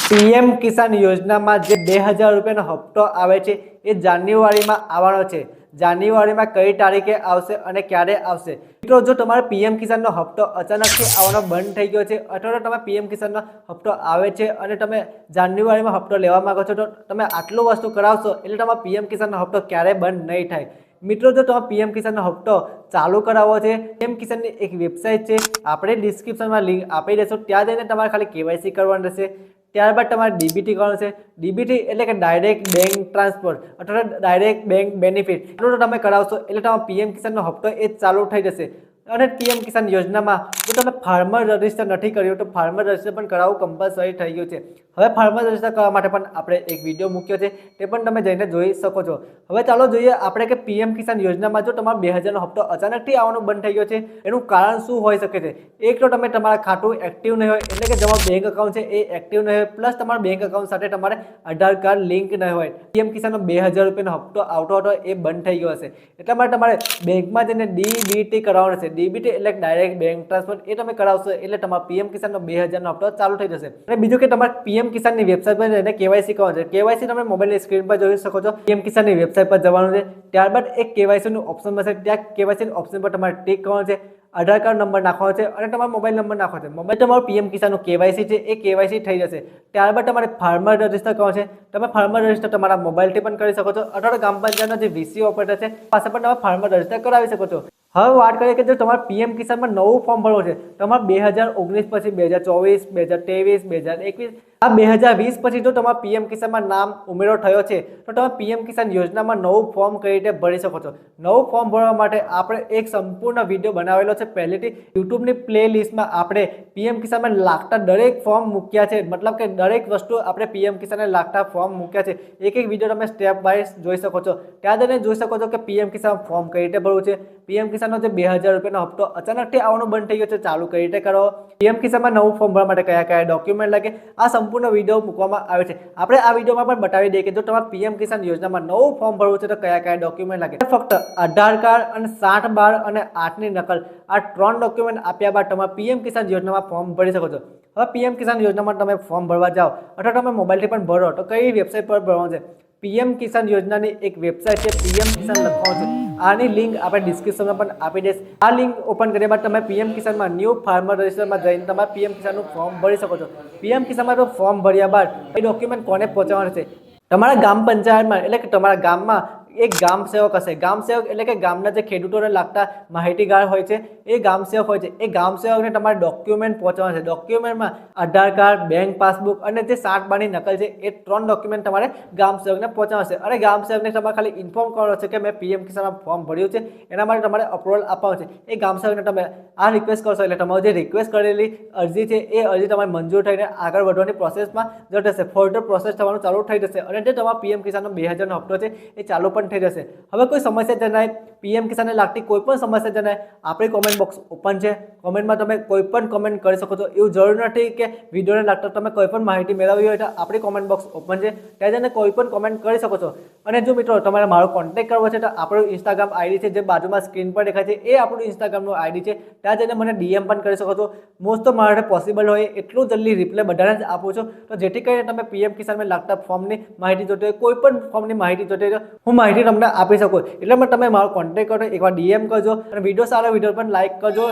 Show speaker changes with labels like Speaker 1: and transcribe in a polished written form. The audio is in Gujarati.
Speaker 1: પીએમ કિસાન યોજનામાં જે 2000 રૂપિયાનો હપ્તો આવે છે એ જાન્યુઆરીમાં આવવાનો છે। જાન્યુઆરીમાં કઈ તારીખે આવશે અને ક્યારે આવશે? મિત્રો, જો તમારો પીએમ કિસાનનો હપ્તો અચાનકથી આવવાનો બંધ થઈ ગયો છે અથવા તો તમે પીએમ કિસાનનો હપ્તો આવે છે અને તમે જાન્યુઆરીમાં હપ્તો લેવા માંગો છો, તો તમે આટલું વસ્તુ કરાવશો એટલે તમારો પીએમ કિસાનનો હપ્તો ક્યારે બંધ નહીં થાય। મિત્રો, જો તમે પીએમ કિસાનનો હપ્તો ચાલુ કરાવવો છે, પીએમ કિસાનની એક વેબસાઇટ છે, આપણે ડિસ્ક્રિપ્શનમાં લિંક આપી દઈશું, ત્યાં જઈને તમારે ખાલી કેવાયસી કરવાનું રહેશે। ત્યારબાદ તમારે ડીબીટી કરવાનું છે। ડીબીટી એટલે કે ડાયરેક્ટ બેંક ટ્રાન્સફર અથવા ડાયરેક્ટ બેંક બેનિફિટ, એટલું તો તમે કરાવશો એટલે તમારો પીએમ કિસાનનો હપ્તો એ ચાલુ થઈ જશે। અને પીએમ કિસાન યોજનામાં જો તમે ફાર્મર રજિસ્ટર નથી કર્યું તો ફાર્મર રજિસ્ટર પણ કરાવવું કમ્પલસરી થઈ ગયું છે। હવે ફાર્મર રજિસ્ટર કરવા માટે પણ આપણે એક વિડીયો મૂક્યો છે, તે પણ તમે જઈને જોઈ શકો છો। હવે ચાલો જોઈએ આપણે કે પીએમ કિસાન યોજનામાં જો તમારો 2000નો હપ્તો અચાનકથી આવવાનું બંધ થઈ ગયો છે, એનું કારણ શું હોઈ શકે છે? એક તો તમે તમારા ખાતું એક્ટિવ નહીં હોય, એટલે કે તમારું બેંક એકાઉન્ટ છે એ એક્ટિવ નહીં હોય, પ્લસ તમારા બેંક એકાઉન્ટ સાથે તમારે આધાર કાર્ડ લિંક નહીં હોય। પીએમ કિસાનનો 2000 રૂપિયાનો હપ્તો આવતો હતો એ બંધ થઈ ગયો હશે, એટલા માટે તમારે બેંકમાં જઈને ડીબીટી કરાવવાનું છે। ડીબીટી એટલે ડાયરેક્ટ બેંક ટ્રાન્સફર, એ તમે કરાવશો એટલે તમારા પીએમ કિસાનનો 2000નો હપ્તો ચાલુ થઈ જશે। અને બીજું કે તમારે પીએમ કિસાનની વેબસાઇટ પર જઈને કેવાયસી કરવાનું છે। કેવાયસી તમે મોબાઈલની સ્ક્રીન પર જોઈ શકો છો। પીએમ કિસાનની વેબસાઇટ પર જવાનું છે, ત્યારબાદ એક કેવાયસીનું ઓપ્શન મળશે, ત્યાં કેવાયસી ઓપ્શન પર તમારે ટિક કરવાનું છે, આધાર કાર્ડ નંબર નાખવાનો છે અને તમારો મોબાઈલ નંબર નાખવાનો છે। મોબાઈલ તમારું પીએમ કિસાનનું કેવાયસી છે એ કેવાયસી થઈ જશે। ત્યારબાદ તમારે ફાર્મર રજિસ્ટર કરવાનું છે। તમે ફાર્મર રજિસ્ટર તમારા મોબાઈલથી પણ કરી શકો છો અથવા તો ગ્રામ પંચાયતનો જે વીસી ઓપરેટર છે પાસે પણ તમે ફાર્મર રજિસ્ટર કરાવી શકો છો। હવે વાત કરીએ કે જો તમારે પીએમ કિસાનમાં નવું ફોર્મ ભરવું છે, તમારે 2019 પછી 2024, 2023, 2021, આ 2020 પછી જો તમારા પીએમ કિસાનમાં નામ ઉમેરો થયો છે તો તમે પીએમ કિસાન યોજનામાં નવું ફોર્મ કઈ રીતે ભરી શકો છો। નવું ફોર્મ ભરવા માટે આપણે એક સંપૂર્ણ વિડીયો બનાવેલો છે પહેલેથી, યુટ્યુબની પ્લેલિસ્ટમાં આપણે પીએમ કિસાનમાં લાગતા દરેક ફોર્મ મૂક્યા છે, મતલબ કે દરેક વસ્તુ આપણે પીએમ કિસાનને લાગતા ફોર્મ મૂક્યા છે। એક એક વિડીયો તમે સ્ટેપ બાય જોઈ શકો છો, ત્યાં જઈને જોઈ શકો છો કે પીએમ કિસાન ફોર્મ કઈ રીતે ભરવું છે, પીએમ કિસાનનો જે 2000 રૂપિયાનો હપ્તો અચાનકથી આવવાનું બંધ થઈ ગયો છે ચાલુ કઈ રીતે કરો, પીએમ કિસાનમાં નવું ફોર્મ ભરવા માટે કયા કયા ડોક્યુમેન્ટ લાગે, આ સંપૂર્ણ વિડીયો મૂકવામાં આવે છે। આપણે આ વિડીયોમાં પણ બતાવી દઈએ કે જો તમારે પીએમ કિસાન યોજનામાં નવું ફોર્મ ભરવું છે તો કયા કયા ડોક્યુમેન્ટ લાગે। ફક્ત આધાર કાર્ડ અને 7, 12 અને 8ની નકલ, આ 3 ડોક્યુમેન્ટ આપ્યા બાદ તમે પીએમ કિસાન યોજનામાં ફોર્મ ભરી શકો છો। હવે પીએમ કિસાન યોજનામાં તમે ફોર્મ ભરવા જાઓ અથવા તમે મોબાઈલથી પણ ભરો તો કઈ વેબસાઇટ પર ભરવાનું છે? પીએમ કિસાન યોજનાની એક વેબસાઇટ છે, પીએમ કિસાન લખવાનું છે, આની લિંક આપણે ડિસ્ક્રિપ્શનમાં પણ આપી દઈશ। આ લિંક ઓપન કર્યા બાદ તમે પીએમ કિસાનમાં ન્યૂ ફાર્મર રજિસ્ટરમાં જઈને તમારે પીએમ કિસાનનું ફોર્મ ભરી શકો છો। પીએમ કિસાનમાં ફોર્મ ભર્યા બાદ એ ડોક્યુમેન્ટ કોને પહોંચાડવાનું છે? તમારા ગ્રામ પંચાયતમાં, એટલે કે તમારા ગામમાં એક ગામ સેવક હશે। ગામ સેવક એટલે કે ગામના જે ખેડૂતોને લાગતા માહિતીગાર હોય છે એ ગામ સેવક હોય છે। એ ગામ સેવકને તમારે ડોક્યુમેન્ટ પહોંચાડવાના છે। ડોક્યુમેન્ટમાં આધાર કાર્ડ, બેંક પાસબુક અને જે 7, 12ની નકલ છે એ 3 ડોક્યુમેન્ટ તમારે ગામ સેવકને પહોંચાડવાના છે। અને ગામ સેવકને તમારે ખાલી ઇન્ફોર્મ કરવાનો છે કે મેં પીએમ કિસાનનું ફોર્મ ભર્યું છે, એના માટે તમારે અપ્રુવલ આપવાનું છે। એ ગામ સેવકને તમે આ રિક્વેસ્ટ કરશો એટલે તમારી જે રિક્વેસ્ટ કરેલી અરજી છે એ અરજી તમારી મંજૂર થઈને આગળ વધવાની પ્રોસેસમાં જશે, ફર્ધર પ્રોસેસ થવાનું ચાલુ થઈ જશે અને જે તમારા પીએમ કિસાનનો 2000નો હપ્તો છે એ ચાલુ પણ થઈ જશે। હવે કોઈ સમસ્યા જણાય, પીએમ કિસાનને લાગતી કોઈ પણ સમસ્યા જણાય, આપણી કોમેન્ટ બોક્સ ઓપન છે, કોમેન્ટમાં તમે કોઈ પણ કોમેન્ટ કરી શકો છો। એવું જરૂર નથી કે વિડીયોને લાગતા તમે કોઈ પણ માહિતી મેળવવી હોય તો આપણી કોમેન્ટ બોક્સ ઓપન છે, ત્યાં જઈને કોઈ પણ કોમેન્ટ કરી શકો છો। અને જો મિત્રો તમારે મારો કોન્ટેક્ટ કરવો છે તો આપણું ઇન્સ્ટાગ્રામ આઈડી છે જે બાજુમાં સ્ક્રીન પર દેખાય છે, એ આપણું ઇન્સ્ટાગ્રામનું આઈડી છે, ત્યાં જઈને મને ડીએમ પણ કરી શકો છો। મોસ્ટ ઓફ મારા પોસિબલ હોય એટલું જલ્દી રિપ્લાય બધાને જ આપું છું, તો જેથી કરીને તમે પીએમ કિસાનમાં લાગતા ફોર્મની માહિતી જોતી હોય, કોઈ પણ ફોર્મની માહિતી જોતી હોય હું માહિતી તમને આપી શકું। એટલે તમે મારો કોન્ટેક્ટ કરો, એકવાર ડીએમ કરજો અને વિડીયો સારો વિડીયો પણ લાઈક કરજો।